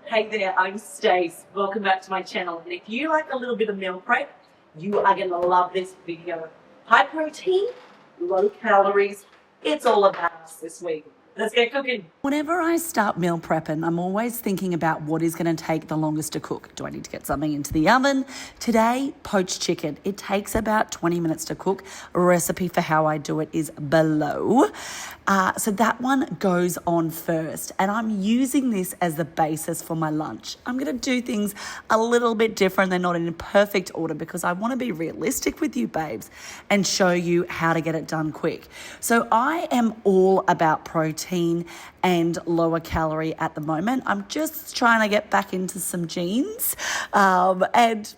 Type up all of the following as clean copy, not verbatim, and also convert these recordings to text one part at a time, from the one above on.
Hey there, I'm Stace. Welcome back to my channel. And if you like a little bit of meal prep, you are going to love this video. High protein, low calories. It's all about us this week. Let's get cooking. Whenever I start meal prepping, I'm always thinking about what is going to take the longest to cook. Do I need to get something into the oven? Today, poached chicken. It takes about 20 minutes to cook. A recipe for how I do it is below. So that one goes on first. And I'm using this as the basis for my lunch. I'm going to do things a little bit different. They're not in perfect order because I want to be realistic with you, babes, and show you how to get it done quick. So I am all about protein and lower calorie at the moment. I'm just trying to get back into some jeans, and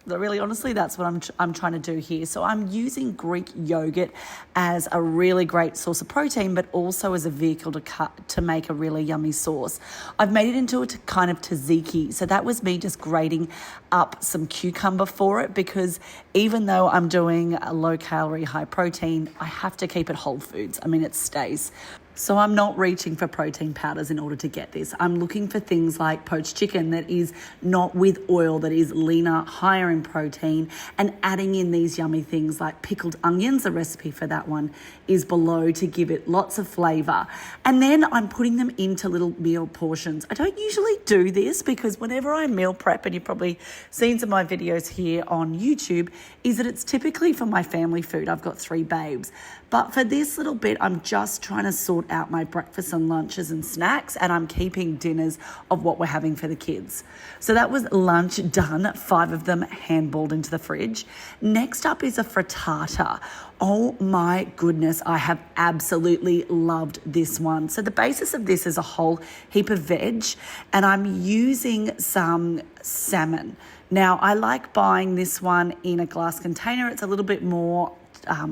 really honestly, that's what I'm trying to do here. So I'm using Greek yogurt as a really great source of protein, but also as a vehicle to make a really yummy sauce. I've made it into a kind of tzatziki. So that was me just grating up some cucumber for it, because even though I'm doing a low calorie, high protein, I have to keep it whole foods. I mean, it Stace. So I'm not reaching for protein powders in order to get this. I'm looking for things like poached chicken that is not with oil, that is leaner, higher in protein, and adding in these yummy things like pickled onions. The recipe for that one is below to give it lots of flavor. And then I'm putting them into little meal portions. I don't usually do this because whenever I meal prep, and you've probably seen some of my videos here on YouTube, is that it's typically for my family food. I've got 3 babes. But for this little bit, I'm just trying to sort out my breakfast and lunches and snacks, and I'm keeping dinners of what we're having for the kids. So that was lunch done, 5 of them handballed into the fridge. Next up is a frittata. Oh my goodness, I have absolutely loved this one. So the basis of this is a whole heap of veg, and I'm using some salmon. Now, I like buying this one in a glass container. It's a little bit more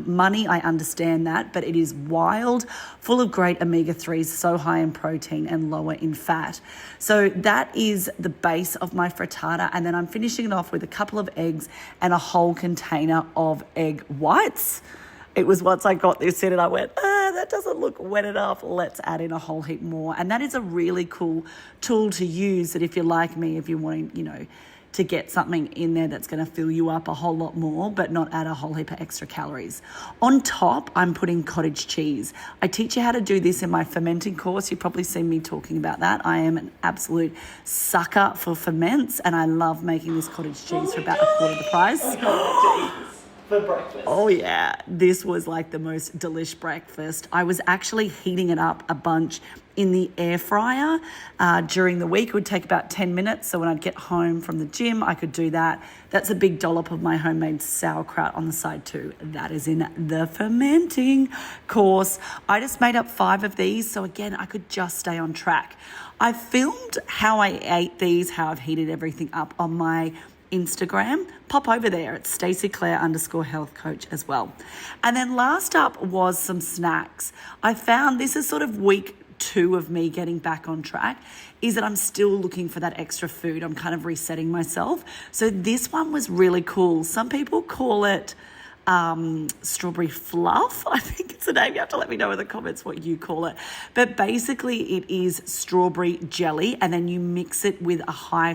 money, I understand that, but it is wild, full of great omega-3s, so high in protein and lower in fat. So that is the base of my frittata, and then I'm finishing it off with a couple of eggs and a whole container of egg whites. It was once I got this in and I went, that doesn't look wet enough. Let's add in a whole heap more. And that is a really cool tool to use, that if you're like me, if you're wanting, to get something in there that's going to fill you up a whole lot more, but not add a whole heap of extra calories. On top, I'm putting cottage cheese. I teach you how to do this in my fermenting course. You've probably seen me talking about that. I am an absolute sucker for ferments, and I love making this cottage cheese for about a quarter of the price. For breakfast. Oh yeah, this was like the most delish breakfast. I was actually heating it up a bunch in the air fryer during the week. It would take about 10 minutes. So when I'd get home from the gym, I could do that. That's a big dollop of my homemade sauerkraut on the side too. That is in the fermenting course. I just made up 5 of these. So again, I could just stay on track. I filmed how I ate these, how I've heated everything up on my Instagram. Pop over there. It's StaceyClaire_health coach as well. And then last up was some snacks. I found this is sort of week 2 of me getting back on track, is that I'm still looking for that extra food. I'm kind of resetting myself. So this one was really cool. Some people call it strawberry fluff. I think it's the name. You have to let me know in the comments what you call it. But basically it is strawberry jelly, and then you mix it with a high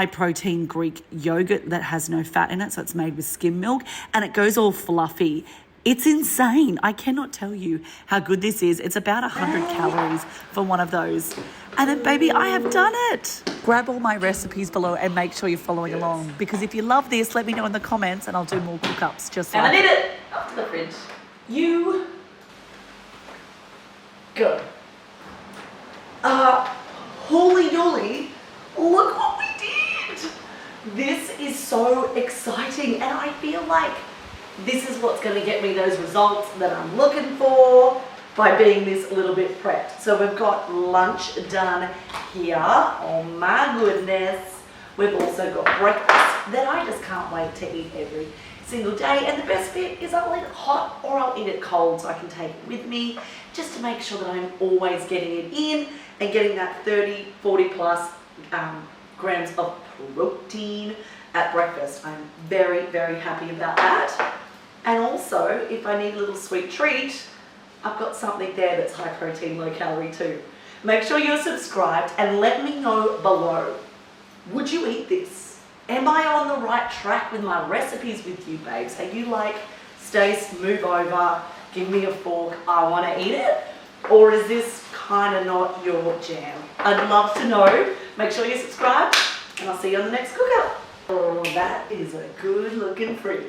protein Greek yogurt that has no fat in it. So it's made with skim milk, and it goes all fluffy. It's insane. I cannot tell you how good this is. It's about 100 calories for one of those. And then, baby, I have done it. Grab all my recipes below and make sure you're following along. Because if you love this, let me know in the comments and I'll do more cook-ups just like. And I did it. Up to the fridge. You go. Holy dolly. Look what we did. This is so exciting, and I feel like this is what's going to get me those results that I'm looking for by being this little bit prepped. So we've got lunch done here. Oh my goodness. We've also got breakfast that I just can't wait to eat every single day. And the best bit is I'll eat it hot or I'll eat it cold, so I can take it with me just to make sure that I'm always getting it in and getting that 30, 40 plus grams of protein at breakfast. I'm very, very happy about that. And also, if I need a little sweet treat, I've got something there that's high protein, low calorie too. Make sure you're subscribed and let me know below. Would you eat this? Am I on the right track with my recipes with you, babes? Are you like, Stace, move over, give me a fork, I want to eat it? Or is this kind of not your jam? I'd love to know. Make sure you subscribe and I'll see you on the next cookout. Oh, that is a good looking fridge.